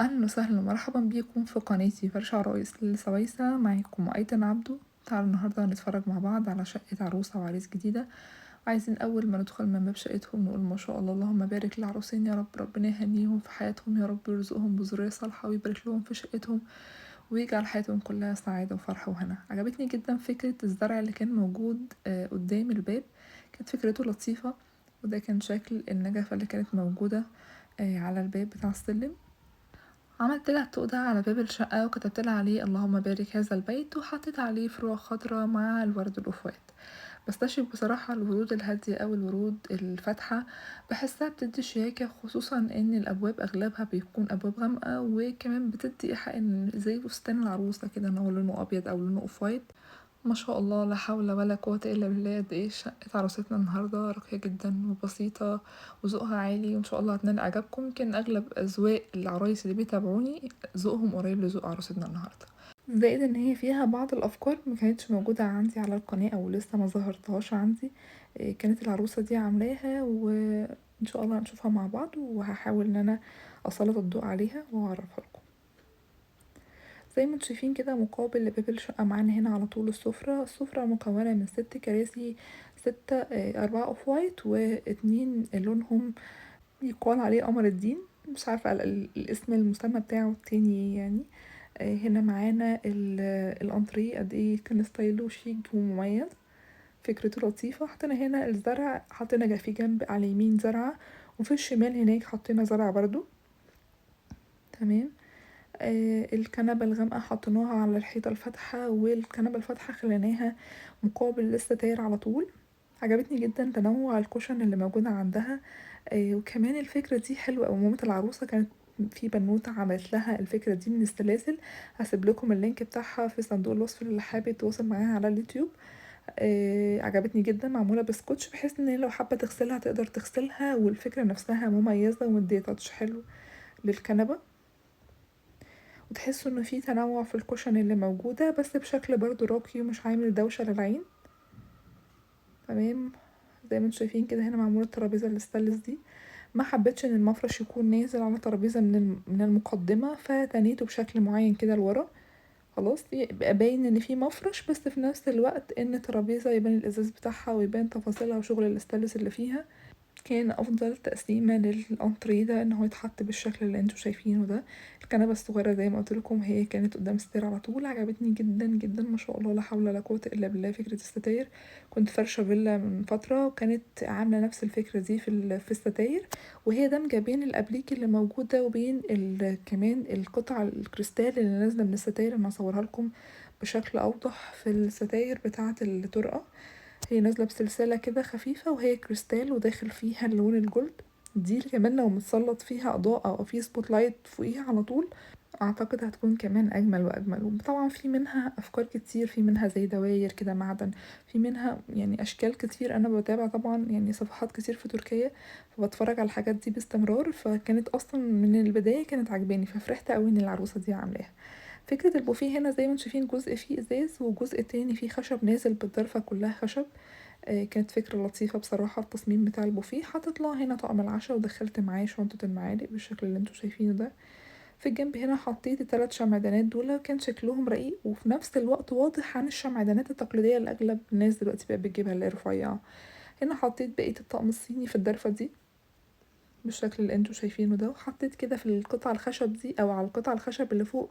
أهلا وسهلا ومرحبا بيكم في قناتي فرش عرايس للسويسة. معاكم أيتن عبدو. تعالوا النهاردة نتفرج مع بعض على شقة عروسة وعريس جديدة. عايزين أول ما ندخل من باب شقتهم نقول ما شاء الله، اللهم بارك للعروسين يا رب، ربنا يهنيهم في حياتهم يا رب، ويرزقهم بذرية صالحة ويبارك لهم في شقتهم ويجعل حياتهم كلها سعادة وفرح وهنا. عجبتني جدا فكرة الزرع اللي كان موجود قدام الباب، كانت فكرته لطيفة. وده كان شكل النجفة اللي كانت موجودة على الباب بتاع السلم. عملت لها الطوق ده على باب الشقة وكتبت لها عليه اللهم بارك هذا البيت، وحطيت عليه فروع خضراء مع الورد الأفوات. بستشعر بصراحة الورود الهادية أو الورود الفاتحة، بحسها بتدي شياكة، خصوصا ان الأبواب أغلبها بيكون أبواب غامقة، وكمان بتدي إيحاء ان زي فستان العروسة كده ان هو لونه أبيض أو لونه أوف وايت. ما شاء الله، لا حول ولا قوة إلا بالله. قد ايه شقة عروستنا النهاردة راقية جدا وبسيطة وذوقها عالي، وإن شاء الله هتنال إعجابكم. يمكن أغلب أذواق العرايس اللي بيتابعوني ذوقهم قريب لذوق عروستنا النهاردة. زائد ان هي فيها بعض الافكار ما كانتش موجودة عندي على القناة او لسه ما ظهرتهاش عندي. كانت العروسة دي عاملاها، وان شاء الله هنشوفها مع بعض، وهحاول ان انا اسلط الضوء عليها واعرفها لكم. زي ما انتم شايفين كده، مقابل لباب الشقة معانا هنا على طول السفرة مكونة من 6 كراسي، ستة 4 اوف وايت واتنين لونهم يقال عليه قمر الدين. مش عارفة الاسم المسمى بتاعه التاني يعني. هنا معانا الانتريه قد ايه كان ستايله شيك ومميز، فكرته لطيفة. حطينا هنا الزرع، حطينا في جنب على اليمين زرعة، وفي الشمال هناك حطينا زرع برضو. تمام. الكنبة الغامقة حطيناها على الحيطة الفاتحة، والكنبة الفاتحة خليناها مقابل للستاير على طول. عجبتني جدا تنوع الكوشن اللي موجودة عندها. وكمان الفكرة دي حلوة أوي. مامة العروسة كانت في بنوتة عملت لها الفكرة دي من السلاسل. هسيب لكم اللينك بتاعها في صندوق الوصف اللي حابب يتواصل معاها على اليوتيوب. عجبتني جدا، معمولة بسكوتش بحيث ان هي لو حابة تغسلها تقدر تغسلها، والفكرة نفسها مميزة ومدية تاتش حلو للكنبة. وتحسوا انه في تنوع في الكوشن اللي موجودة، بس بشكل برضو راقي ومش عامل دوشة للعين. تمام. زي ما انتم شايفين كده، هنا معمولة الترابيزة الستانلس دي. ما حبيتش ان المفرش يكون نازل على ترابيزة من المقدمة، فتنيته بشكل معين كده لورا. خلاص يبقى باين ان في مفرش، بس في نفس الوقت ان الترابيزة يبان الازاز بتاعها ويبان تفاصيلها وشغل الستانلس اللي فيها. كان افضل تقسيمه للانتريه ده ان هو يتحط بالشكل اللي انتوا شايفينه ده. الكنبه الصغيره زي ما قلت لكم هي كانت قدام الستير على طول. عجبتني جدا جدا، ما شاء الله، لا حول ولا قوه الا بالله. فكره الستاير، كنت فرشه فيلا من فتره وكانت عامله نفس الفكره دي في الستاير، وهي دمجه بين الابليك اللي موجوده وبين كمان القطع الكريستال اللي نازله من الستاير. انا هصورها لكم بشكل اوضح في الستاير بتاعه الطرقه. هي نازلة بسلسلة كده خفيفة وهي كريستال وداخل فيها اللون الجولد. دي كمان لو متسلط فيها إضاءة أو في سبوت لايت فوقيها على طول، أعتقد هتكون كمان أجمل وأجمل. وطبعا في منها أفكار كتير، في منها زي دواير كده معدن، في منها يعني أشكال كتير. أنا بتابع طبعا يعني صفحات كتير في تركيا، فبتفرج على الحاجات دي باستمرار، فكانت أصلا من البداية كانت عجباني، ففرحت أوي إن العروسة دي عاملاها. فكرة البوفيه هنا زي ما انتم شايفين، جزء فيه ازاز وجزء تاني فيه خشب نازل بالضرفة كلها خشب. كانت فكرة لطيفة بصراحة. التصميم بتاع البوفيه حطيت لها هنا طقم العشاء، ودخلت معاه شنطة المعالق بالشكل اللي انتوا شايفينه ده. في الجنب هنا حطيت ال3 شمعدانات دول، كان شكلهم رقيق وفي نفس الوقت واضح عن الشمعدانات التقليدية اللي اغلب الناس دلوقتي بقت بتجيبها، اللي هي رفيعة. هنا حطيت بقية الطقم الصيني في الضرفة دي بالشكل اللي انتوا شايفينه ده، وحطيت كده في القطع الخشب دي او على القطع الخشب اللي فوق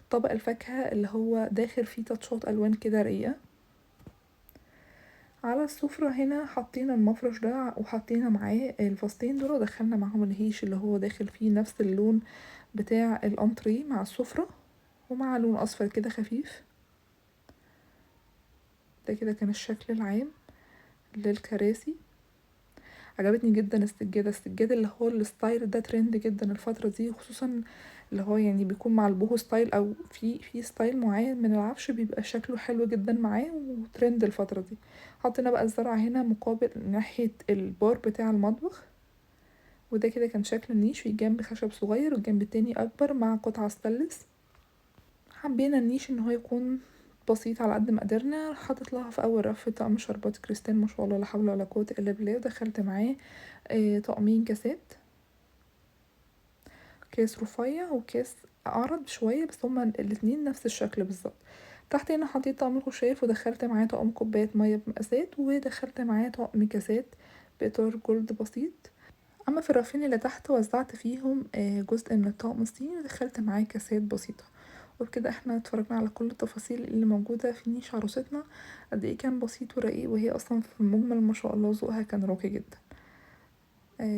طبق الفاكهة اللي هو داخل فيه تاتشات الوان كده رقيقة. على السفرة هنا حطينا المفرش ده وحطينا معاه الفاستين دول، ودخلنا معاهم الهيش اللي هو داخل فيه نفس اللون بتاع الانتريه مع السفرة، ومع لون اصفر كده خفيف. ده كده كان الشكل العام للكراسي. عجبتني جدا السجاد اللي هو الستايل ده ترند جدا الفترة دي، خصوصا اللي هو يعني بيكون مع البوهو ستايل او في ستايل معين من العفش بيبقى شكله حلو جدا معاه وترند الفترة دي. حطينا بقى الزرع هنا مقابل ناحية البار بتاع المطبخ. وده كده كان شكل النيش، في جنب خشب صغير والجنب التاني اكبر مع قطعة ستانلس. حبينا النيش ان هو يكون بسيط على قد ما قدرنا. حطيت لها في اول رف طقم شربات كريستال، ما شاء الله لا حول ولا قوة الا بالله، ودخلت معاه طقمين كاسات. كاس رفيع وكاس اعرض شوية، بس هما الاتنين نفس الشكل بالظبط. تحت هنا حطيت طقم الخشاف، ودخلت معاه طقم كوباية مية بمقاسات، ودخلت معاه طقم كاسات بإطار جولد بسيط. اما في الرفين اللي تحت وزعت فيهم جزء من الطقم الصيني، ودخلت معاه كاسات بسيطة. وبكده احنا اتفرجنا على كل التفاصيل اللي موجودة في نيش عروستنا، قد ايه كان بسيط ورقيق، وهي اصلا في المجمل ما شاء الله ذوقها كان راقي جدا.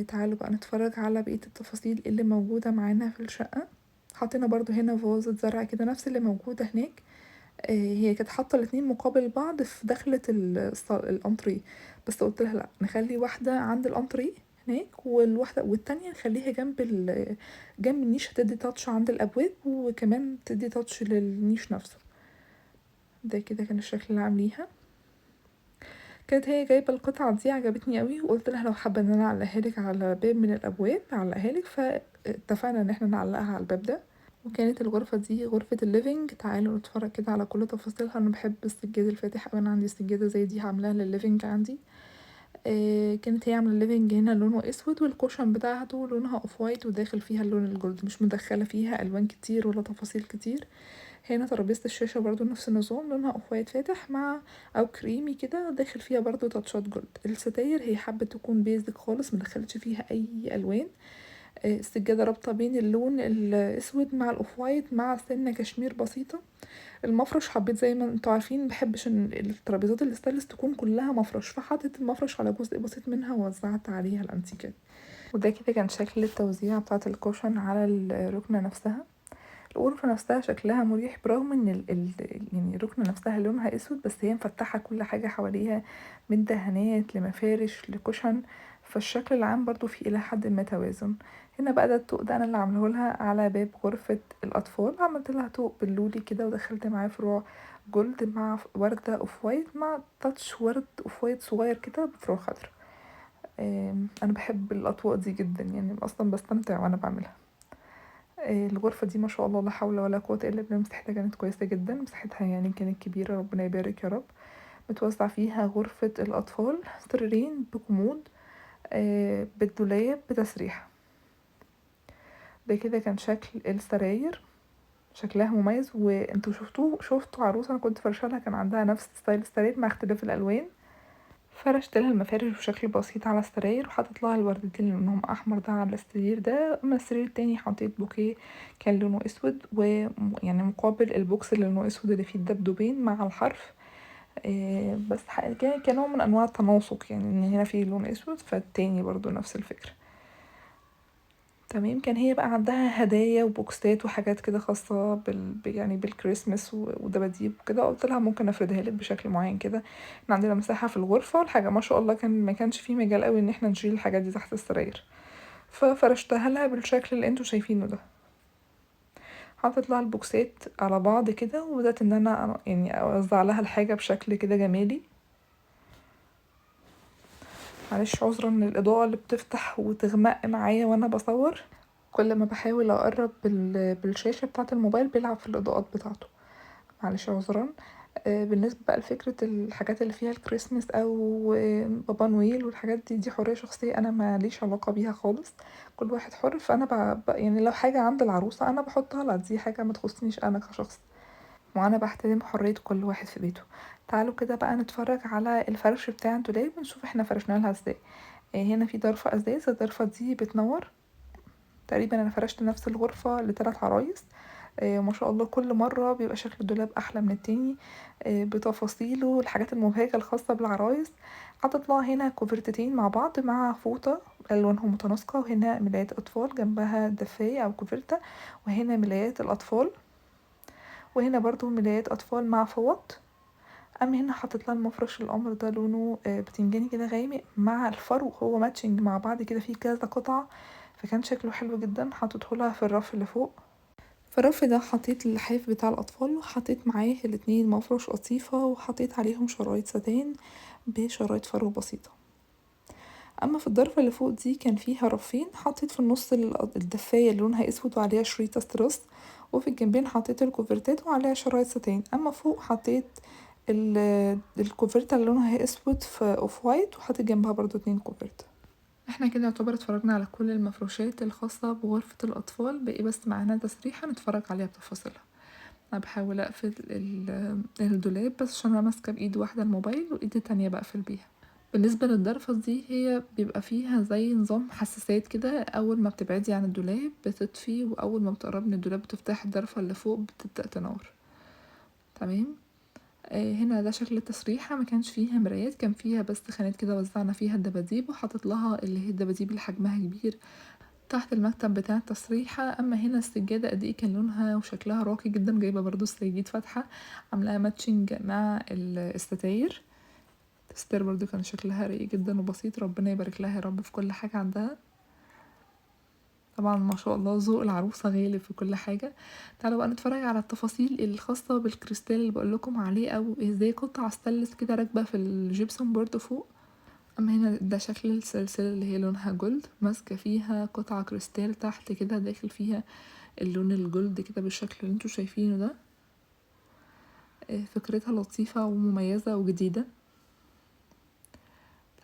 تعالوا بقى نتفرج على بقية التفاصيل اللي موجودة معانا في الشقة. حطينا برضو هنا فازة زرع كده نفس اللي موجودة هناك. هي كانت حاطة الاتنين مقابل بعض في دخلة الانتريه، بس قلت لها لا، نخلي واحدة عند الانتريه هناك، والواحدة والتانية نخليها جنب النيش، هتدي تاتش عند الابواب، وكمان تدي تاتش للنيش نفسه. ده كده كان الشكل اللي عامليها. كانت هي جايبة القطعة دي، عجبتني قوي، وقلت لها لو حابة ان انا اعلقها لك على باب من الابواب اعلقها لك، فاتفقنا ان احنا نعلقها على الباب ده. وكانت الغرفة دي غرفة الليفينج. تعالوا نتفرج كده على كل تفاصيلها. انا بحب السجاد الفاتح اوي، انا عندي سجادة زي دي عاملاها للليفينج عندي. كانت هي عاملة الليفينج هنا لونه اسود، والكوشن بتاعته لونها اوف وايت، وداخل فيها اللون الجولد، مش مدخلة فيها الوان كتير ولا تفاصيل كتير. هنا ترابيزة الشاشة برضو نفس النظام، لونها اوف وايت فاتح مع او كريمي كده، داخل فيها برضو تاتشات جولد. الستاير هي حابة تكون بيزك خالص، مدخلتش فيها اي الوان. السجادة رابطة بين اللون الاسود مع الاوف وايت مع سنة كشمير بسيطة. المفرش حبيت زي ما انتوا عارفين، مبحبش ان الترابيزات الستانلس تكون كلها مفرش، فحطيت المفرش على جزء بسيط منها ووزعت عليها الانتيكات. وده كده كان شكل التوزيع بتاعة الكوشن على الركنة نفسها. الغرفة نفسها شكلها مريح، برغم ان يعني الركنة نفسها لونها اسود، بس هي مفتحة كل حاجة حواليها، من دهانات لمفارش لكشن، فالشكل العام برضو فيه الى حد ما توازن. هنا بقى ده الطوق ده انا اللي عاملهولها على باب غرفة الاطفال، عملت لها طوق باللولي كده، ودخلت معاه فروع جولد مع وردة اوف وايت مع تاتش ورد اوف وايت صغير كده بفروع خضرا. انا بحب الاطواق دي جدا، يعني اصلا بستمتع وانا بعملها. الغرفة دي ما شاء الله لا حول ولا قوة الا بالله، مساحتها كانت كويسة جدا، مساحتها يعني كانت كبيرة، ربنا يبارك يا رب. متوزع فيها غرفة الأطفال، سريرين بكومود، بالدولاب بتسريحة. ده كده كان شكل السراير، شكلها مميز. وانتوا شفتوا عروسة انا كنت فرشالها كان عندها نفس ستايل السراير مع اختلاف الألوان. فرشت لها المفارش بشكل بسيط على السراير، وحطيت لها الوردتين اللي لونهم احمر ده على السرير ده. اما السرير التاني حطيت بوكيه كان لونه اسود، ويعني مقابل البوكس اللي لونه اسود اللي فيه الدبدوبين مع الحرف. بس كان كنوع من انواع التناسق، يعني ان هنا فيه لون اسود فالتاني برضو نفس الفكرة. تمام. كان هي بقى عندها هدايا وبوكسات وحاجات كده خاصة يعني بالكريسماس ودباديب وكده، قلت لها ممكن افردها لك بشكل معين كده. احنا عندنا مساحة في الغرفة، والحاجة ما شاء الله ما كانش فيه مجال قوي ان احنا نشيل الحاجات دي تحت السراير، ففرشتها لها بالشكل اللي انتوا شايفينه ده. حطيت لها البوكسات على بعض كده، وبدأت ان انا يعني اوزع لها الحاجة بشكل كده جمالي. معلش عذرا ان الاضاءة اللي بتفتح وتغمق معايا وانا بصور، كل ما بحاول اقرب بالشاشة بتاعة الموبايل بيلعب في الاضاءات بتاعته، معلش عذرا. بالنسبة بقى لفكرة الحاجات اللي فيها الكريسماس او بابا نويل والحاجات دي حرية شخصية، انا ماليش علاقة بيها خالص، كل واحد حر. فانا يعني لو حاجة عند العروسة انا بحطها لها، دي حاجة ما تخصنيش انا كشخص، وانا بحترم حرية كل واحد في بيته. تعالوا كده بقى نتفرج على الفرش بتاع الدولاب، نشوف احنا فرشنا لها ازاي. هنا في ضرفة ازاز، الضرفة دي بتنور. تقريبا انا فرشت نفس الغرفة ل3 عرايس. ما شاء الله كل مرة بيبقى شكل الدولاب احلى من التاني، بتفاصيله، الحاجات المبهجة الخاصة بالعرايس. حطيت لها هنا كوفرتتين مع بعض مع فوطة الوانهم متناسقة، وهنا ملايات اطفال جنبها دفاية او كوفرتة، وهنا ملايات الاطفال، وهنا برضو ملايات اطفال مع فوط. اما هنا حطيت لها المفرش القمر ده لونه بتنجاني كده غامق مع الفرو، هو ماتشنج مع بعض كده فيه كذا قطعة، فكان شكله حلو جدا. حطيته لها في الرف اللي فوق. في الرف ده حطيت اللحاف بتاع الاطفال، وحطيت معاه الاتنين مفرش قطيفة، وحطيت عليهم شرايط ستان بشرايط فرو بسيطة. اما في الضرفة اللي فوق دي كان فيها رفين، حطيت في النص الدفاية اللي لونها اسود وعليها شريط استرس، وفي الجنبين حطيت الكوفرتات وعليها شرايط ستان. اما فوق حطيت الكوفرتة اللي لونها اسود في اوف وايت، وحطيت جنبها برضو 2 كوفرت. احنا كده يعتبر اتفرجنا على كل المفروشات الخاصة بغرفة الأطفال، بقي بس معانا تسريحة نتفرج عليها بتفاصيلها. أنا بحاول أقفل الدولاب بس عشان أنا ماسكة بإيد واحدة الموبايل وإيد التانية بقفل بيها. بالنسبة للضرفة دي هي بيبقى فيها زي نظام حساسات كده، أول ما بتبعدي عن الدولاب بتطفي، وأول ما بتقربي من الدولاب بتفتحي الضرفة اللي فوق بتبدأ تنور. تمام. هنا ده شكل التسريحة، ما كانش فيها مرايات، كان فيها بس خانات كده وزعنا فيها الدباديب وحطت لها اللي هي الدباديب اللي حجمها كبير تحت المكتب بتاع التسريحة. اما هنا السجادة قد ايه كان لونها وشكلها راقي جدا، جايبة برضو السجاد فاتحة عاملاها ماتشنج مع الستاير. الستاير برضو كان شكلها راقي جدا وبسيط، ربنا يبارك لها يا رب في كل حاجة عندها. طبعا ما شاء الله ذوق العروسة غالب في كل حاجة. تعالوا بقى نتفرج على التفاصيل الخاصة بالكريستال اللي بقولكم عليه، او ازاي قطع ستانلس كده راكبة في الجبسون بورد فوق. اما هنا ده شكل السلسلة اللي هي لونها جولد، ماسكة فيها قطعة كريستال تحت كده، داخل فيها اللون الجولد كده بالشكل اللي انتوا شايفينه ده. فكرتها لطيفة ومميزة وجديدة.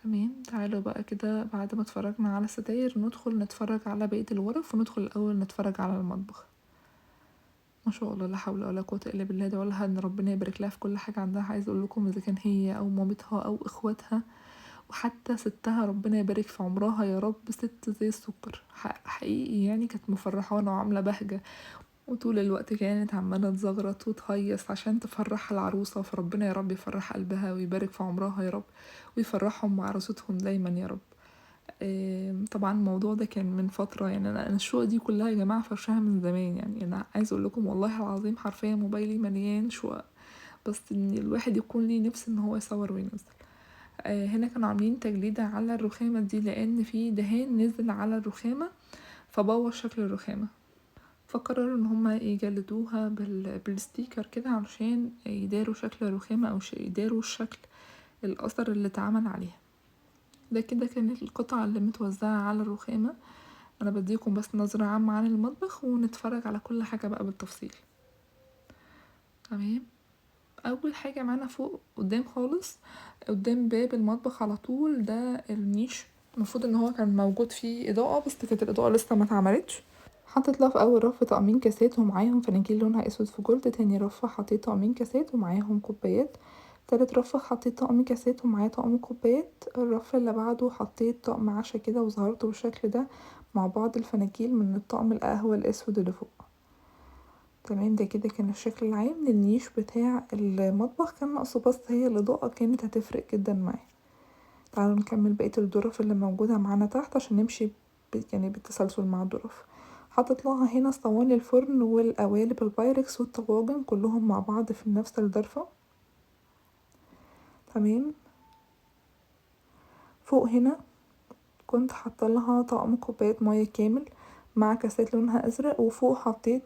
تمام. تعالوا بقى كده بعد ما اتفرجنا على الستاير ندخل نتفرج على بقية الغرف، وندخل الأول نتفرج على المطبخ. ما شاء الله لا حول ولا قوة الا بالله، ده ولا ان ربنا يبارك لها في كل حاجة عندها. عايز اقول لكم اذا كان هي او مامتها او اخواتها وحتى ستها، ربنا يبارك في عمرها يا رب، ست زي السكر حقيقي يعني. كانت مفرحانة وعاملة بهجة، وطول الوقت كانت عمالة تزغرط وتهيص عشان تفرح العروسة. فربنا يا رب يفرح قلبها ويبارك في عمرها يا رب، ويفرحهم وعروستهم دايما يا رب. طبعا الموضوع ده كان من فترة يعني. أنا الشقق دي كلها يا جماعة فرشها من زمان يعني. أنا عايز أقول لكم والله العظيم حرفيا موبايلي مليان شقق، بس إن الواحد يكون ليه نفس إن هو يصور وينزل. هنا كانوا عاملين تجليدة على الرخامة دي لأن في دهان نزل على الرخامة فبوظ شكل الرخامة، فقرروا ان هما يجلدوها بالستيكر كده علشان يداروا شكل الرخامة او يداروا الشكل الاثر اللي اتعمل عليها. ده كده كانت القطع اللي متوزعة على الرخامة. انا بديكم بس نظرة عامة عن المطبخ ونتفرج على كل حاجة بقى بالتفصيل. تمام. اول حاجة معانا فوق قدام خالص، قدام باب المطبخ على طول، ده النيش. المفروض ان هو كان موجود فيه اضاءة بس كانت الاضاءة لسه ما اتعملتش. حطيت لها في اول رف طقمين كاسات ومعاهم فناجيل لونها اسود في جولد، تاني رف حطيت طقمين كاسات ومعاهم كوبايات، تالت رف حطيت طقم كاسات ومعاه طقم كوبايات، الرف اللي بعده حطيت طقم عشا كده وظهرته بالشكل ده مع بعض الفناجيل من الطقم القهوة الاسود اللي فوق. تمام. ده كده كان الشكل العام للنيش بتاع المطبخ، كان ناقصه بس هي الاضاءة كانت هتفرق جدا معاه. تعالوا نكمل بقية الظرف اللي موجودة معانا تحت عشان نمشي يعني بالتسلسل مع الظرف. حطيت لها هنا صواني الفرن والقوالب البايركس والطواجن كلهم مع بعض في نفس الظرفة. تمام. فوق هنا كنت حاطه لها طقم كوبايات مية كامل مع كاسات لونها ازرق، وفوق حطيت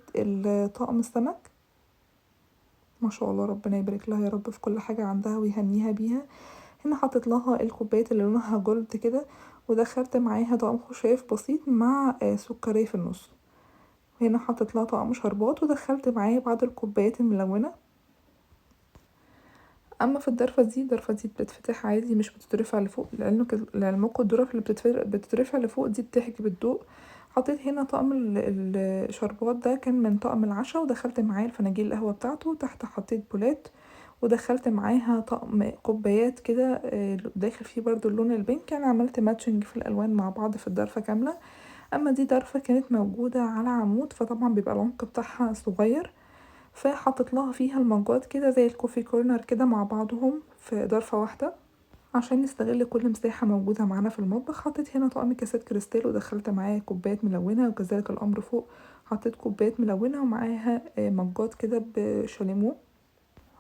طقم السمك. ما شاء الله ربنا يبارك لها يا رب في كل حاجة عندها ويهنيها بيها. هنا حطيت لها الكوبايات اللي لونها جولد كده، ودخلت معاها طقم خشاف بسيط مع سكرية في النص. هنا حطيت لها طقم شربات ودخلت معاه بعض الكوبايات الملونة. اما في الضرفة دي بتتفتح عادي مش بتترفع لفوق، لعلمكم الظرف اللي بتترفع لفوق دي بتحجب الضوء. حطيت هنا طقم الشربات ده كان من طقم العشاء، ودخلت معاه الفناجيل القهوة بتاعته، تحت حطيت بولات ودخلت معاها طقم كوبايات كده داخل فيه برضو اللون البينك. يعني عملت ماتشنج في الالوان مع بعض في الضرفة كاملة. اما دي ضرفة كانت موجودة على عمود فطبعا بيبقى العمق بتاعها صغير، فحطت لها فيها المجات كده زي الكوفي كورنر كده مع بعضهم في ضرفة واحدة عشان نستغل كل مساحة موجودة معانا في المطبخ. حطيت هنا طقم كاسات كريستال ودخلت معاه كوبايات ملونة، وكذلك الأمر فوق حطيت كوبايات ملونة ومعاها مجات كده بشاليمو.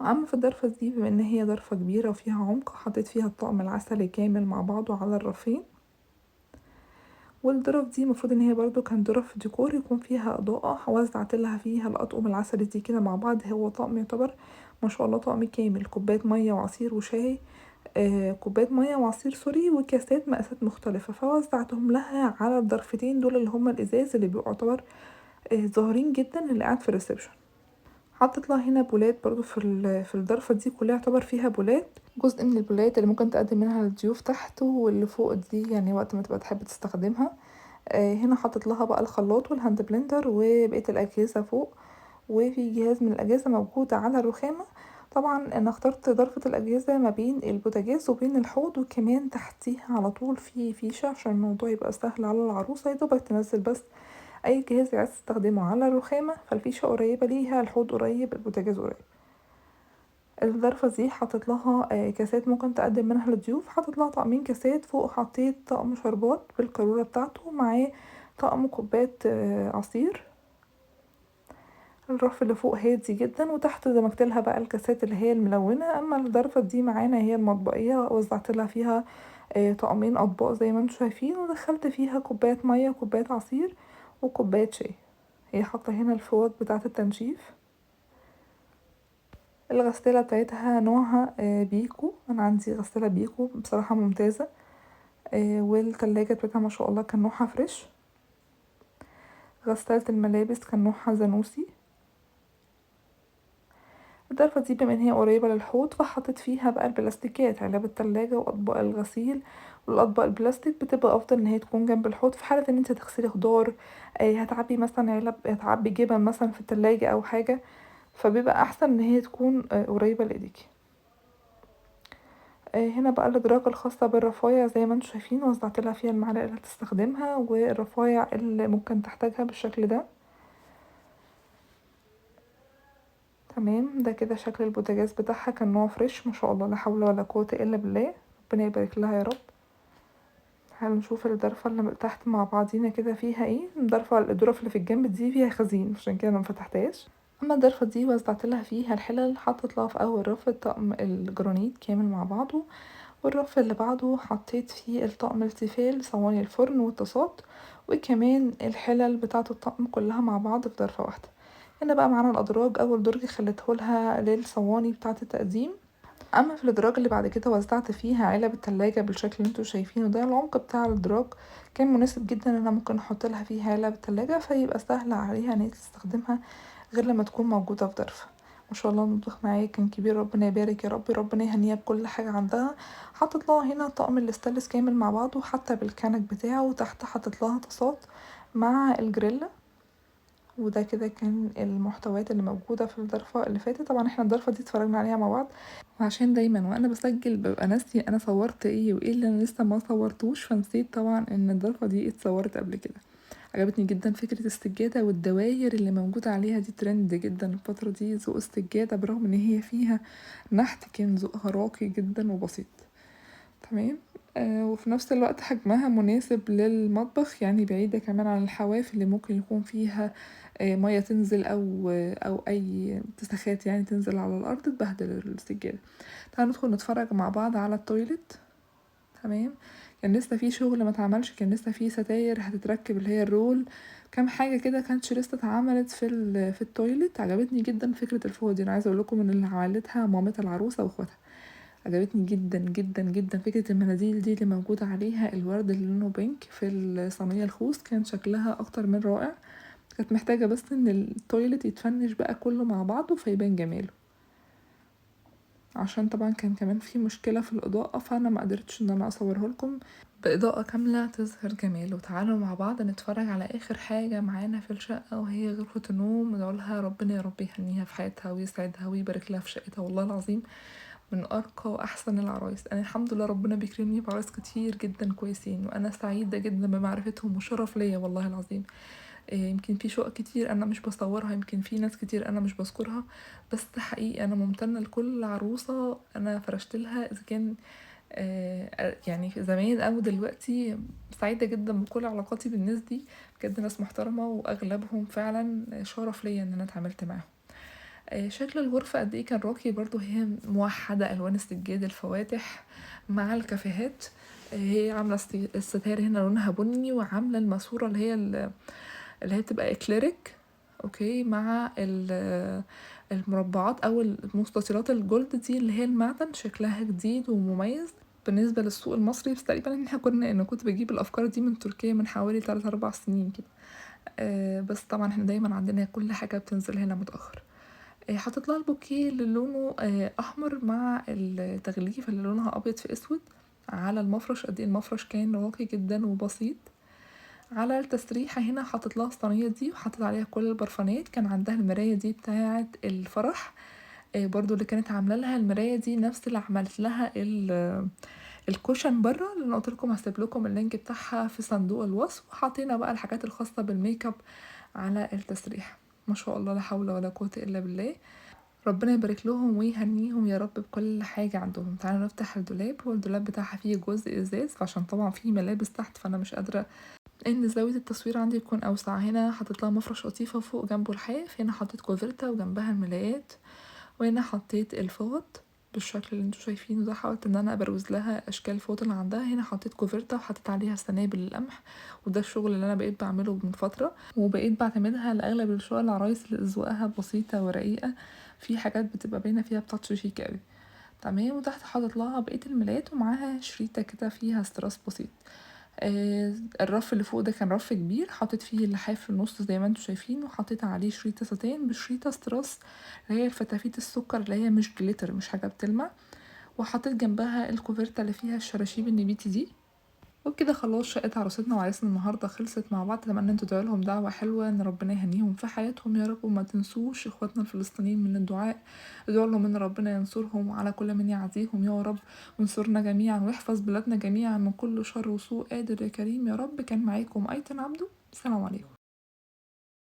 أما في الضرفة دي بما إن هي ضرفة كبيرة وفيها عمق حطيت فيها الطقم العسلي كامل مع بعضه على الرفين. والضرف دي المفروض ان هي برضو كان ضرف ديكور يكون فيها اضاءة، وزعت لها فيها الاطقم العسل دي كده مع بعض. هو طقم يعتبر ما شاء الله طقم كامل، كوباية مية وعصير وشاي، كوباية مية وعصير سوري وكاسات مقاسات مختلفة، فوزعتهم لها على الضرفتين دول اللي هما الازاز اللي بيبقوا يعتبر ظاهرين جدا اللي قاعد في الريسبشن. حطيت لها هنا بولات برضو في الضرفة دي كلها يعتبر فيها بولات، جزء من البولات اللي ممكن تقدم منها للضيوف تحت، واللي فوق دي يعني وقت ما تبقى تحب تستخدمها. هنا حطيت لها بقى الخلاط والهاند بلندر وبقية الأجهزة فوق، وفي جهاز من الأجهزة موجود على الرخامة. طبعا أنا اخترت ضرفة الأجهزة ما بين البوتاجاز وبين الحوض، وكمان تحتيها على طول في فيشة عشان الموضوع يبقى سهل على العروسة، يدوبك تنزل بس أي جهاز عايز تستخدمه على الرخامة، فالفيشة قريبة ليها، الحوض قريب، البوتاجاز قريب. الظرفة دي حطيت لها كاسات ممكن تقدم منها للضيوف، حطيت لها طقمين كاسات، فوق حطيت طقم شربات بالقارورة بتاعته معاه طقم كوبايات عصير. الرف اللي فوق هادي جدا، وتحت دمجت لها بقى الكاسات اللي هي الملونة. اما الظرفة دي معانا هي المطبقية، وزعت لها فيها طقمين اطباق زي ما انتم شايفين، ودخلت فيها كوباية مية وكوباية عصير وكوباية شاي. هي حاطة هنا الفوط بتاعة التنشيف. الغسالة بتاعتها نوعها بيكو، انا عندي غسالة بيكو بصراحة ممتازة. والتلاجة بتاعتها ما شاء الله كان نوعها فريش. غسالة الملابس كان نوعها زانوسي. الضرفة دي بما ان هي قريبة للحوض، فحطيت فيها بقى البلاستيكات، علب التلاجة واطباق الغسيل. والاطباق البلاستيك بتبقى افضل ان هي تكون جنب الحوض في حالة ان انت تغسلي خضار، هتعبي مثلا علب، هتعبي جبن مثلا في التلاجة او حاجة، فبيبقى احسن ان هي تكون قريبة لايديكي. هنا بقى الادراج الخاصة بالرفايع زي ما انتم شايفين، وزعت لها فيها المعلقة اللي هتستخدمها والرفايع اللي ممكن تحتاجها بالشكل ده. تمام، ده كده شكل البوتاجاز بتاعها، كان نوع فريش ما شاء الله، لا حول ولا قوة الا بالله، ربنا يبارك لها يا رب. هنشوف الضرفة اللي تحت مع بعضينا كده فيها ايه. الظرف اللي في الجنب دي فيها خزين، عشان كده انا مفتحتهاش. اما الضرفة دي وزعت لها فيها الحلل، حطيت لها في اول رف الطقم الجرانيت كامل مع بعضه، والرف اللي بعده حطيت فيه الطقم التيفال، صواني الفرن والطاسات، وكمان الحلل بتاعة الطقم كلها مع بعض في ضرفة واحدة. هنا بقى معانا الأدراج، أول درج خليتهولها للصواني بتاعة التقديم. أما في الأدراج اللي بعد كده وزعت فيها علب التلاجة بالشكل اللي انتوا شايفينه ده. العمق بتاع الأدراج كان مناسب جدا ان انا ممكن احط لها فيها علب التلاجة، فيبقى سهل عليها ان هي تستخدمها غير لما تكون موجودة في ظرف. ما شاء الله المطبخ معايا كان كبير، ربنا يبارك يا رب، ربنا يهنيها بكل حاجة عندها. حطت لها هنا طقم الاستانلس كامل مع بعضه، حتى بالكنك بتاعه، وتحت حطت لها طاسات مع الجريلا. وده كده كان المحتويات اللي موجودة في الضرفة اللي فاتت. طبعا احنا الضرفة دي اتفرجنا عليها مع بعض، وعشان دايما وانا بسجل ببقى ناسي انا صورت ايه وايه اللي انا لسه ما صورتوش، فنسيت طبعا ان الضرفة دي اتصورت قبل كده. عجبتني جدا فكرة السجادة والدواير اللي موجودة عليها، دي ترند جدا الفترة دي، ذوق السجادة برغم ان هي فيها نحت كان ذوقها راقي جدا وبسيط. تمام. وفي نفس الوقت حجمها مناسب للمطبخ، يعني بعيدة كمان عن الحواف اللي ممكن يكون فيها مية تنزل أو أي تسخات يعني تنزل على الأرض تبهدل السجادة. تعالوا ندخل نتفرج مع بعض على التويلت. تمام. كان لسه في شغل ما اتعملش، كان لسه في ستاير هتتركب اللي هي الرول، كام حاجه كده كانتش لسه اتعملت في التويلت. عجبتني جدا فكره الفوط دي، انا عايزه اقول لكم ان اللي عملتها مامة العروسه واخواتها. عجبتني جدا جدا جدا فكره المناديل دي اللي موجوده عليها الورد اللي لونه بينك في الصينيه الخوص، كان شكلها اكتر من رائع. كانت محتاجه بس ان التويلت يتفنش بقى كله مع بعضه فيبان جماله، عشان طبعا كان كمان في مشكلة في الإضاءة، فأنا ما قدرتش إن أنا أصوره لكم بإضاءة كاملة تظهر جماله. تعالوا مع بعض نتفرج على آخر حاجة معانا في الشقة، وهي غرفة النوم. ندعولها ربنا يا رب يهنيها في حياتها ويسعدها ويبارك لها في شقتها، والله العظيم من أرقى وأحسن العرايس. أنا الحمد لله ربنا بيكرمني بعرايس كتير جدا كويسين، وأنا سعيدة جدا بمعرفتهم، وشرف ليا والله العظيم. يمكن في شقق كتير انا مش بصورها، يمكن في ناس كتير انا مش بذكرها، بس حقيقي انا ممتنة لكل عروسة انا فرشت لها، اذا كان يعني في زمان او دلوقتي. سعيدة جدا بكل علاقاتي بالناس دي، بجد ناس محترمة، واغلبهم فعلا شرف ليا ان انا اتعاملت معاهم. شكل الغرفة قد ايه كان راقي برضو، هي موحدة الوان السجاد الفواتح مع الكافيهات. هي عاملة الستاير هنا لونها بني، وعاملة الماسورة اللي هي بتبقى اكليريك، اوكي، مع المربعات او المستطيلات الجولد دي اللي هي المعدن، شكلها جديد ومميز بالنسبة للسوق المصري. بس تقريبا انا كنت بجيب الافكار دي من تركيا من حوالي 3-4 سنين كده. بس طبعا احنا دايما عندنا كل حاجة بتنزل هنا متأخر. حطيت لها البوكيه اللي لونه احمر مع التغليف اللي لونها ابيض في اسود على المفرش. قد ايه المفرش كان راقي جدا وبسيط. على التسريحة هنا حطيت لها الصينية دي وحطيت عليها كل البرفانات. كان عندها المراية دي بتاعة الفرح، برضو اللي كانت عاملة لها المراية دي نفس اللي عملت لها الكوشن بره، اللي انا قلت لكم هسيب لكم اللينك بتاعها في صندوق الوصف. وحطينا بقى الحاجات الخاصة بالميك اب على التسريحة. ما شاء الله، لا حول ولا قوة الا بالله. ربنا يبارك لهم ويهنيهم يا رب بكل حاجة عندهم. تعالوا نفتح الدولاب. هو الدولاب بتاعها فيه جزء ازاز عشان طبعا فيه ملابس تحت، فانا مش قادرة ان زاوية التصوير عندي تكون اوسع. هنا حطيت لها مفرش قطيفة فوق جنبه الحاف، هنا حطيت كوفرتا وجنبها الملايات، وهنا حطيت الفوط بالشكل اللي انتوا شايفينه ده. حاولت ان انا ابروز لها اشكال الفوط اللي عندها. هنا حطيت كوفرتا وحطيت عليها سنابل القمح، وده الشغل اللي انا بقيت بعمله من فترة وبقيت بعتمدها لاغلب الشغل العرايس اللي اذواقها بسيطة ورقيقة، في حاجات بتبقى باينة فيها بتاتش شيك اوي. تمام. وتحت حاطط لها بقية الملايات ومعاها شريطة كده فيها استراس بسيط. الرف اللي فوق ده كان رف كبير، حطيت فيه اللحاف في النص زي ما انتوا شايفين، وحطيت عليه شريطة ستان بشريطة ستراس اللي هي الفتافيت السكر اللي هي مش جليتر، مش حاجة بتلمع. وحطيت جنبها الكوفرتة اللي فيها الشراشيب النبيتي دي. وبكده خلاص شقة عروستنا وعريسنا النهاردة خلصت مع بعض. اتمنى انتوا تدعوا لهم دعوة حلوة ان ربنا يهنيهم في حياتهم يا رب. وما تنسوش اخواتنا الفلسطينيين من الدعاء. ادعوا لهم ان ربنا ينصرهم على كل من يعاديهم يا رب، وانصرنا جميعا واحفظ بلادنا جميعا من كل شر وسوء. قادر يا كريم يا رب. كان معاكم ايتن عبدو. السلام عليكم.